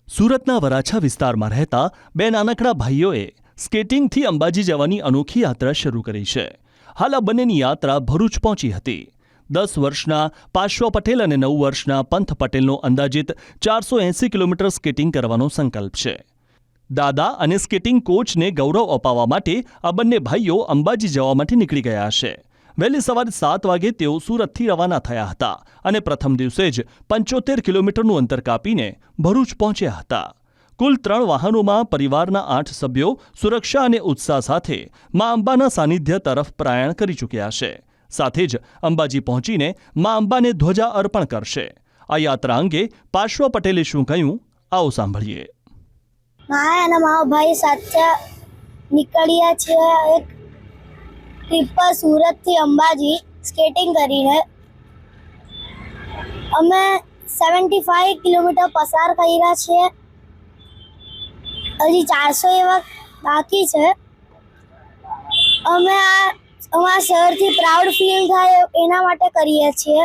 સુરતના વરાછા વિસ્તારમાં રહેતા બે નાનકડા ભાઈઓએ સ્કેટિંગથી અંબાજી જવાની અનોખી યાત્રા શરૂ કરી છે. હાલ આ બંનેની યાત્રા ભરૂચ પહોંચી હતી. 10 વર્ષના પાશ્વ પટેલ અને 9 વર્ષના પંથ પટેલનો અંદાજિત 480 કિલોમીટર સ્કેટિંગ કરવાનો સંકલ્પ છે. દાદા અને સ્કેટિંગ કોચને ગૌરવ અપાવવા માટે આ બંને ભાઈઓ અંબાજી જવા માટે નીકળી ગયા છે. વહેલી સવારે 7 વાગે તેઓ સુરતથી રવાના થયા હતા અને પ્રથમ દિવસે જ 75 કિલોમીટરનું અંતર કાપીને ભરૂચ પહોંચ્યા હતા. કુલ 3 વાહનોમાં પરિવારના 8 સભ્યો સુરક્ષા અને ઉત્સાહ સાથે મા અંબાના સાનિધ્ય તરફ પ્રયાણ કરી ચૂક્યા છે. સાથે જ અંબાજી પહોંચીને મા અંબાને ધ્વજા અર્પણ કરશે. આ યાત્રા અંગે પાશ્વ પટેલે શું કહ્યું, આવો સાંભળીએ. મારા અને મારા ભાઈ સાથે નીકળ્યા છે એક ટ્રીપ પર સુરતથી અંબાજી સ્કેટિંગ કરીને. અમે 75 કિલોમીટર પસાર કર્યા છે. હજી 400 એવા બાકી છે. અમે અમારા શહેરથી પ્રાઉડ ફીલ થાય એના માટે કરીએ છીએ.